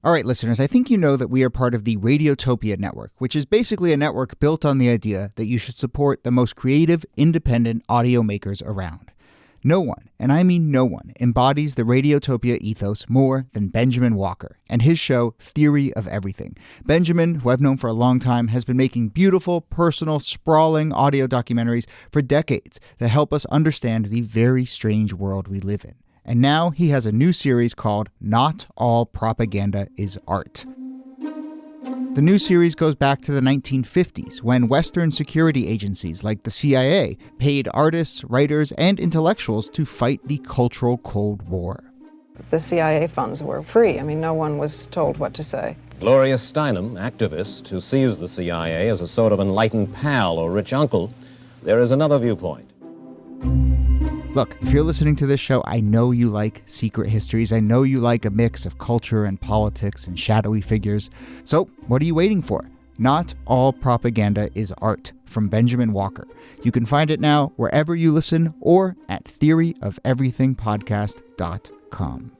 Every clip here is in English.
All right, listeners, I think you know that we are part of the Radiotopia network, which is basically a network built on the idea that you should support the most creative, independent audio makers around. No one, and I mean no one, embodies the Radiotopia ethos more than Benjamin Walker and his show Theory of Everything. Benjamin, who I've known for a long time, has been making beautiful, personal, sprawling audio documentaries for decades that help us understand the very strange world we live in. And now he has a new series called Not All Propaganda is Art. The new series goes back to the 1950s, when Western security agencies like the CIA paid artists, writers, and intellectuals to fight the cultural Cold War. The CIA funds were free. I mean, no one was told what to say. Gloria Steinem, activist who sees the CIA as a sort of enlightened pal or rich uncle, there is another viewpoint. Look, if you're listening to this show, I know you like secret histories. I know you like a mix of culture and politics and shadowy figures. So what are you waiting for? Not All Propaganda is Art from Benjamin Walker. You can find it now wherever you listen or at theoryofeverythingpodcast.com.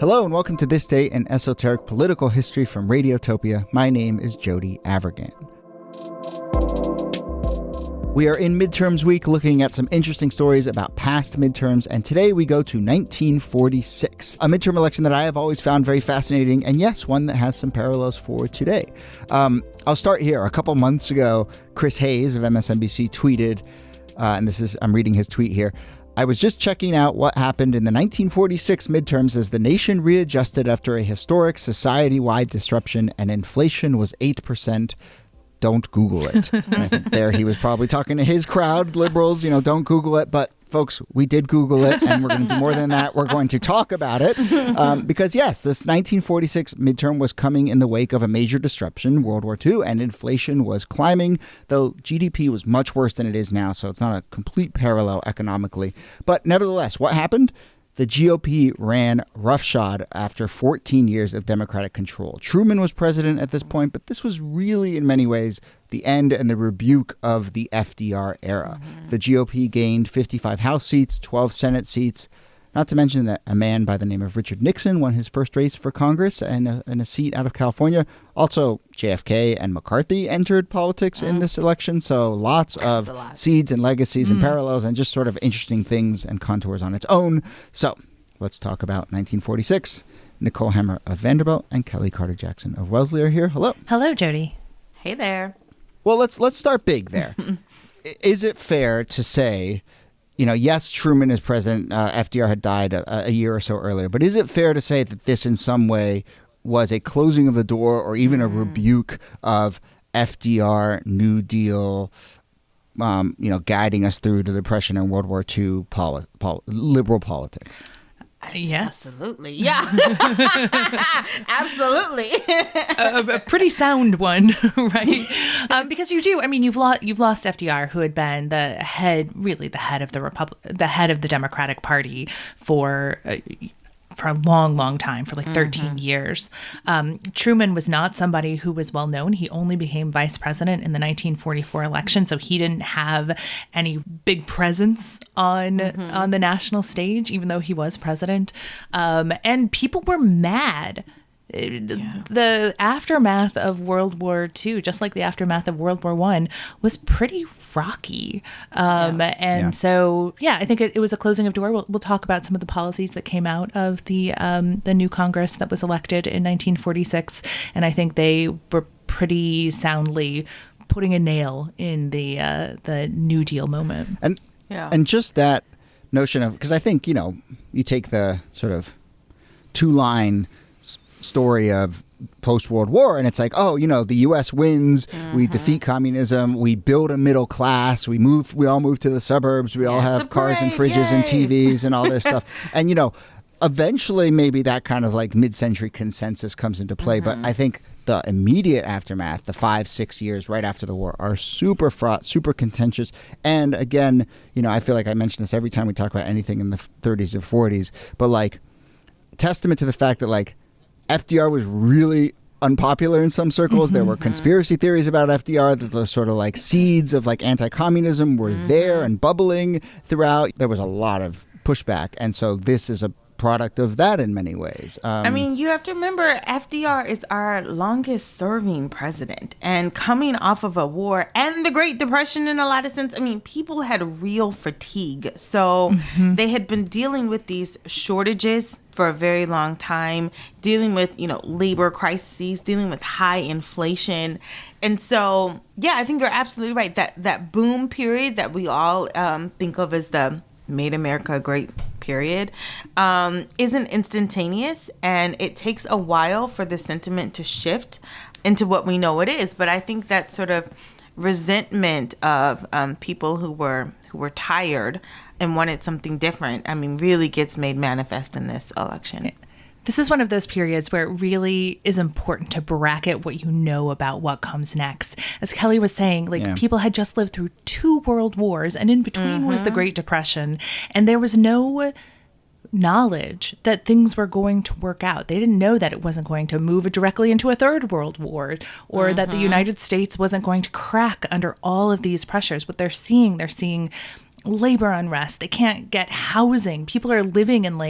Hello and welcome to This Day in Esoteric Political History from Radiotopia. My name is Jody Avirgan. We are in midterms week looking at some interesting stories about past midterms, and today we go to 1946, a midterm election that I have always found very fascinating, and yes, one that has some parallels for today. I'll start here. A couple months ago, Chris Hayes of MSNBC tweeted, and I'm reading his tweet here, I was just checking out what happened in the 1946 midterms as the nation readjusted after a historic society-wide disruption and inflation was 8%. Don't Google it. And I think there he was probably talking to his crowd, liberals, don't Google it. But folks, we did Google it, and we're going to do more than that. We're going to talk about it because, yes, this 1946 midterm was coming in the wake of a major disruption, World War II, and inflation was climbing, though GDP was much worse than it is now. So it's not a complete parallel economically. But nevertheless, what happened? The GOP ran roughshod after 14 years of Democratic control. Truman was president at this point, but this was really, in many ways, the end and the rebuke of the FDR era. Mm-hmm. The GOP gained 55 House seats, 12 Senate seats, not to mention that a man by the name of Richard Nixon won his first race for Congress and a seat out of California. Also, JFK and McCarthy entered politics in this election, so lots of seeds and legacies and parallels and just sort of interesting things and contours on its own. So let's talk about 1946. Nicole Hemmer of Vanderbilt and Kelly Carter Jackson of Wellesley are here. Hello. Hello, Jody. Hey there. Well, let's start big there. Is it fair to say, yes, Truman is president. FDR had died a year or so earlier. But is it fair to say that this in some way was a closing of the door or even a rebuke of FDR, New Deal, guiding us through the Depression and World War II liberal politics? Yes. Absolutely. Yeah. Absolutely. A pretty sound one, right? Because you do. I mean, you've lost FDR, who had been the head of the Democratic Party for a long, long time, for like 13 years. Truman was not somebody who was well known. He only became vice president in the 1944 election, so he didn't have any big presence on the national stage, even though he was president. And people were mad. The aftermath of World War II, just like the aftermath of World War I, was pretty rocky. So, I think it was a closing of door. We'll talk about some of the policies that came out of the new Congress that was elected in 1946. And I think they were pretty soundly putting a nail in the New Deal moment. And just that notion of, because I think, you take the sort of two-line story of post-World War, and it's like, the U.S. wins, we defeat communism, we build a middle class, we all move to the suburbs, we all have cars and fridges and TVs and all this stuff. And, eventually maybe that kind of like mid-century consensus comes into play, but I think the immediate aftermath, the 5-6 years right after the war, are super fraught, super contentious. And again, I feel like I mention this every time we talk about anything in the 30s or 40s, but like testament to the fact that like FDR was really unpopular in some circles. There were conspiracy theories about FDR, that the sort of like seeds of like anti-communism were there and bubbling throughout. There was a lot of pushback. And so this is a product of that in many ways. I mean, you have to remember FDR is our longest serving president, and coming off of a war and the Great Depression in a lot of sense, I mean, people had real fatigue. So they had been dealing with these shortages for a very long time, dealing with, labor crises, dealing with high inflation. And so, yeah, I think you're absolutely right. That boom period that we all think of as the Made America Great period isn't instantaneous, and it takes a while for the sentiment to shift into what we know it is. But I think that sort of resentment of people who were tired and wanted something different, I mean, really gets made manifest in this election. This is one of those periods where it really is important to bracket what you know about what comes next. As Kelly was saying, people had just lived through 2 world wars, and in between was the Great Depression, and there was no knowledge that things were going to work out. They didn't know that it wasn't going to move directly into a 3rd world war, or that the United States wasn't going to crack under all of these pressures. What they're seeing labor unrest. They can't get housing. People are living in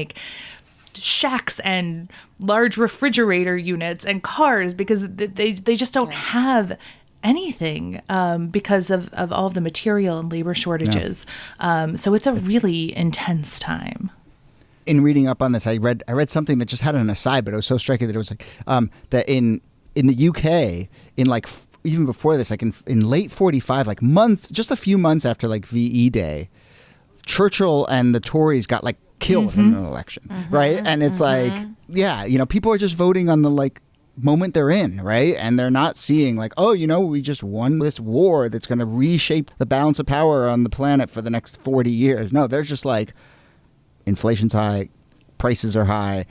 shacks and large refrigerator units and cars because they just don't have anything because of all of the material and labor shortages. So it's a really intense time. In reading up on this, I read something that just had an aside, but it was so striking that it was that in the UK, even before this, in late 45, just a few months after VE Day, Churchill and the Tories got killed in an election, right? And it's people are just voting on the moment they're in, right? And they're not seeing we just won this war that's going to reshape the balance of power on the planet for the next 40 years. No, they're just inflation's high, prices are high,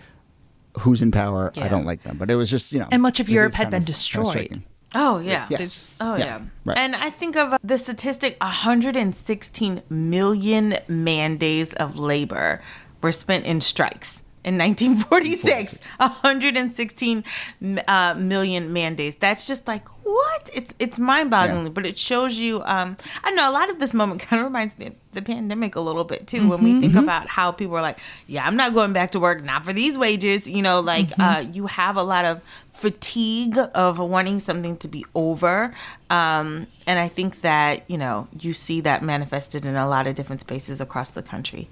who's in power? Yeah. I don't like them. But it was just, And much of Europe had been destroyed. Oh, yeah. Yes. Oh, yeah. Right. And I think of the statistic, 116 million man-days of labor were spent in strikes. In 1946, 116 million man-days. That's just what? It's mind-boggling, but it shows you, I know a lot of this moment kind of reminds me of the pandemic a little bit too, when we think about how people are I'm not going back to work, not for these wages, you have a lot of fatigue of wanting something to be over. And I think that, you see that manifested in a lot of different spaces across the country.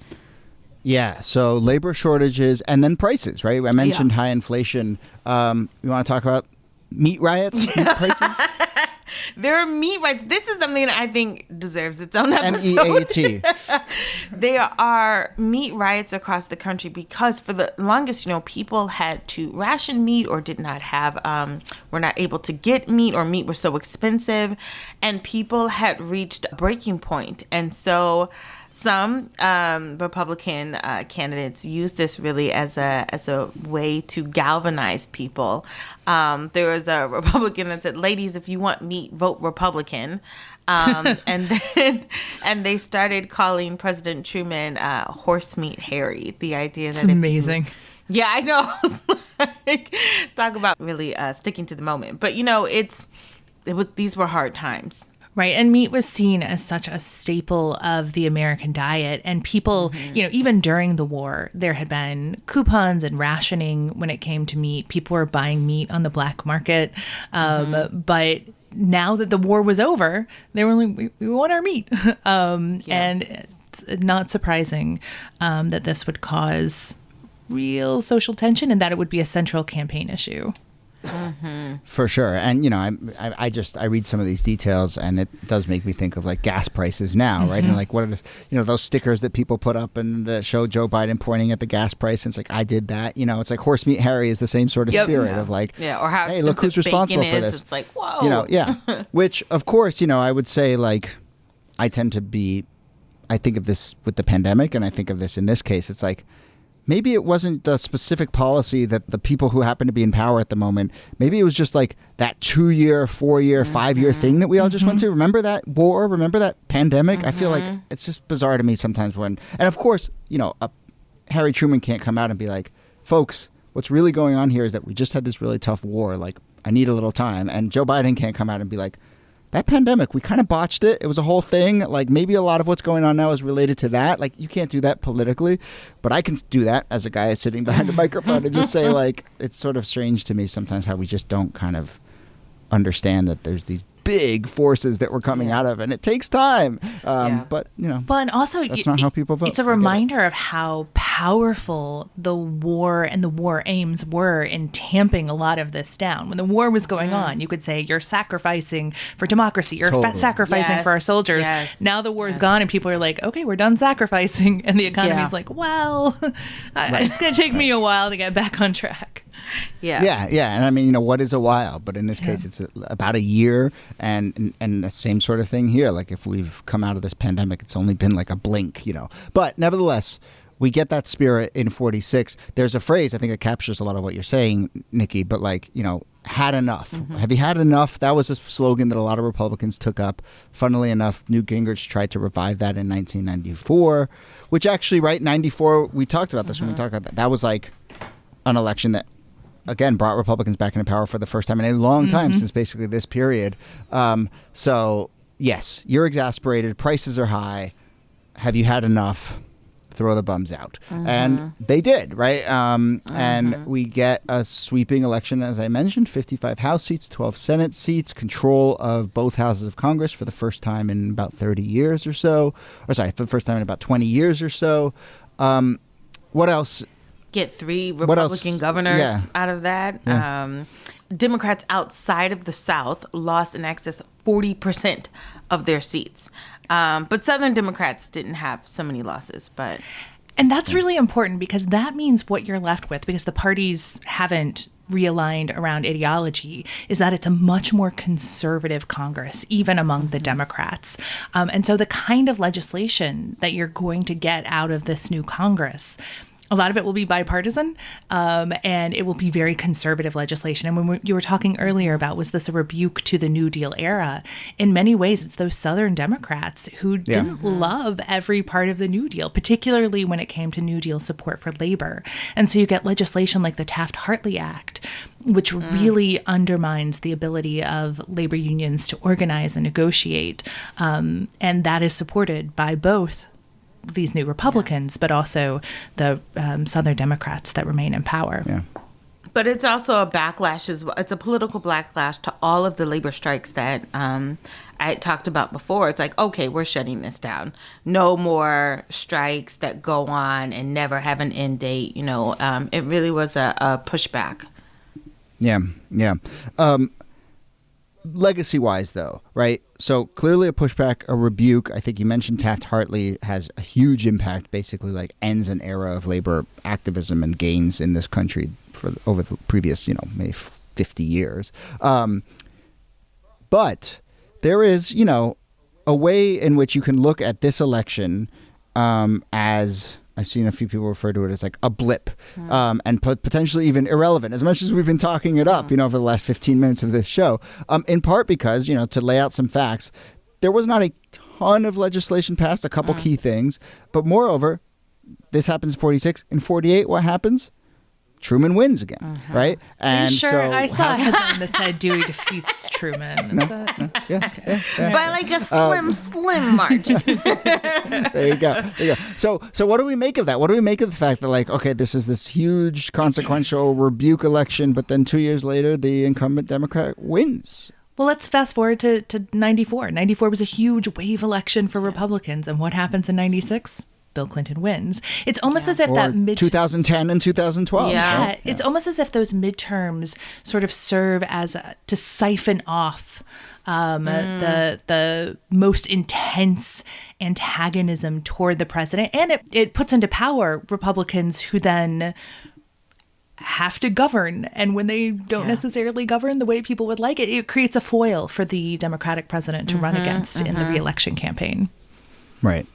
Yeah, so labor shortages and then prices, right? I mentioned high inflation. You want to talk about meat riots, meat prices? There are meat riots. This is something that I think deserves its own episode. MEAT. There are meat riots across the country because for the longest, people had to ration meat or did not have, were not able to get meat, or meat was so expensive, and people had reached a breaking point. And so some Republican candidates used this really as a way to galvanize people. There was a Republican that said, "Ladies, if you want meat, vote Republican." And they started calling President Truman horse meat Harry. The idea that it's amazing. Yeah, I know. Talk about really sticking to the moment. But these were hard times. Right. And meat was seen as such a staple of the American diet. And people, even during the war, there had been coupons and rationing when it came to meat. People were buying meat on the black market. But now that the war was over, they were we want our meat. And it's not surprising that this would cause real social tension and that it would be a central campaign issue. For sure. And, I read some of these details and it does make me think of gas prices now, right? And what are those stickers that people put up and that show Joe Biden pointing at the gas price. And it's I did that. It's horse meat Harry is the same sort of spirit of or how hey, look who's responsible for this. It's whoa. Which, of course, I would say I tend to be, I think of this with the pandemic and I think of this in this case. It's maybe it wasn't a specific policy that the people who happen to be in power at the moment, maybe it was just that 2-year, 4-year, 5-year thing that we all just went through. Remember that war? Remember that pandemic? I feel it's just bizarre to me sometimes when, and of course, Harry Truman can't come out and be folks, what's really going on here is that we just had this really tough war. I need a little time. And Joe Biden can't come out and be that pandemic, we kind of botched it. It was a whole thing. Like, maybe a lot of what's going on now is related to that. Like, you can't do that politically, but I can do that as a guy sitting behind a microphone and just say, like, it's sort of strange to me sometimes how we just don't kind of understand that there's these big forces that we're coming out of, and it takes time. But, you know, well, and also that's not how people vote. It's a reminder of how powerful the war and the war aims were in tamping a lot of this down. When the war was going on, you could say you're sacrificing for democracy, you're sacrificing for our soldiers. Now the war's gone and people are like, okay, we're done sacrificing. And the economy's like, well, it's going to take me a while to get back on track. Yeah. And I mean, you know, what is a while? But in this case, it's about a year, and the same sort of thing here. Like, if we've come out of this pandemic, it's only been like a blink, you know. But nevertheless, we get that spirit in 46. There's a phrase, I think, that captures a lot of what you're saying, Nikki, but like, you know, had enough. Have you had enough? That was a slogan that a lot of Republicans took up. Funnily enough, Newt Gingrich tried to revive that in 1994, which actually, right, 94, we talked about this when we talked about that. That was like an election that, again, brought Republicans back into power for the first time in a long time, since basically this period. So, yes, you're exasperated. Prices are high. Have you had enough? Throw the bums out. And they did, right? And we get a sweeping election, as I mentioned, 55 House seats, 12 Senate seats, control of both houses of Congress for the first time in about 30 years or so. Or sorry, for the first time in about 20 years or so. What else? Get 3 Republican governors out of that. Democrats outside of the South lost in excess of 40% of their seats. But Southern Democrats didn't have so many losses. And that's really important, because that means what you're left with, because the parties haven't realigned around ideology, is that it's a much more conservative Congress, even among the Democrats. And so the kind of legislation that you're going to get out of this new Congress, a lot of it will be bipartisan, and it will be very conservative legislation. And when you were talking earlier about, was this a rebuke to the New Deal era? In many ways, it's those Southern Democrats who didn't love every part of the New Deal, particularly when it came to New Deal support for labor. And so you get legislation like the Taft-Hartley Act, which really undermines the ability of labor unions to organize and negotiate. And that is supported by both these new Republicans, but also the Southern Democrats that remain in power. But it's also a backlash as well. It's a political backlash to all of the labor strikes that I talked about before. It's like, okay, we're shutting this down. No more strikes that go on and never have an end date. You know, it really was a pushback. Legacy-wise, though, right? So clearly a pushback, a rebuke. I think you mentioned Taft-Hartley has a huge impact, basically like ends an era of labor activism and gains in this country for over the previous, you know, maybe 50 years. But there is, you know, a way in which you can look at this election as... I've seen a few people refer to it as like a blip, and potentially even irrelevant, as much as we've been talking it up, you know, for the last 15 minutes of this show, in part because, you know, to lay out some facts, there was not a ton of legislation passed, a couple key things, but moreover, this happens in 46. In 48, what happens? Truman wins again, right? And sure, so I saw a headline that said Dewey defeats Truman. By like a slim margin. There you go. So what do we make of that? What do we make of the fact that, like, okay, this is this huge consequential rebuke election, but then 2 years later, the incumbent Democrat wins? Well, let's fast forward to 94. 94 was a huge wave election for Republicans. And what happens in 96? Bill Clinton wins. It's almost as if or that 2010 and 2012. Yeah, it's almost as if those midterms sort of serve as to siphon off the most intense antagonism toward the president, and it puts into power Republicans who then have to govern, and when they don't necessarily govern the way people would like it, it creates a foil for the Democratic president to run against in the re-election campaign. Right.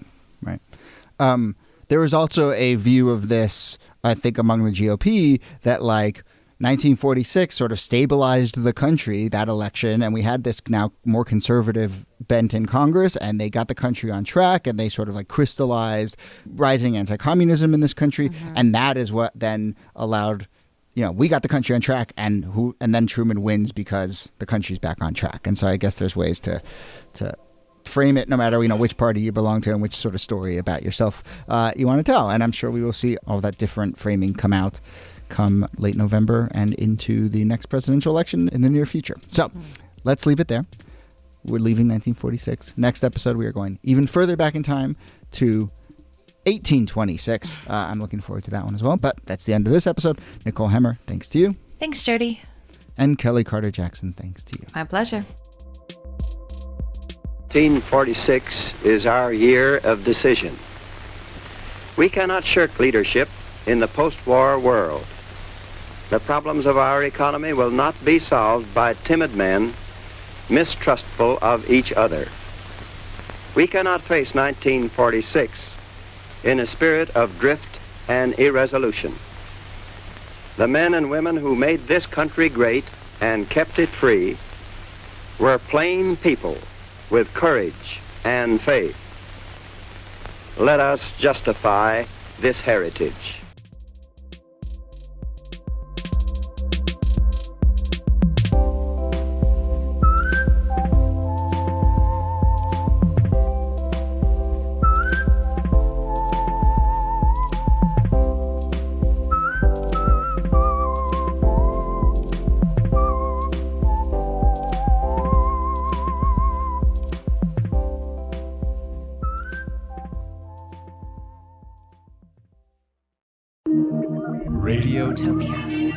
There was also a view of this, I think, among the GOP that, like, 1946 sort of stabilized the country, that election, and we had this now more conservative bent in Congress, and they got the country on track, and they sort of like crystallized rising anti-communism in this country, and that is what then allowed, we got the country on track, and then Truman wins because the country's back on track. And so I guess there's ways to frame it, no matter which party you belong to and which sort of story about yourself you want to tell. And I'm sure we will see all that different framing come late November and into the next presidential election in the near future. So let's leave it there. We're leaving 1946. Next episode, we are going even further back in time to 1826. I'm looking forward to that one as well. But that's the end of this episode. Nicole Hemmer, thanks to you. Thanks, Jody. And Kelly Carter Jackson, thanks to you. My pleasure. 1846 is our year of decision. We cannot shirk leadership in the post-war world. The problems of our economy will not be solved by timid men mistrustful of each other. We cannot face 1946 in a spirit of drift and irresolution. The men and women who made this country great and kept it free were plain people with courage and faith. Let us justify this heritage. Radiotopia.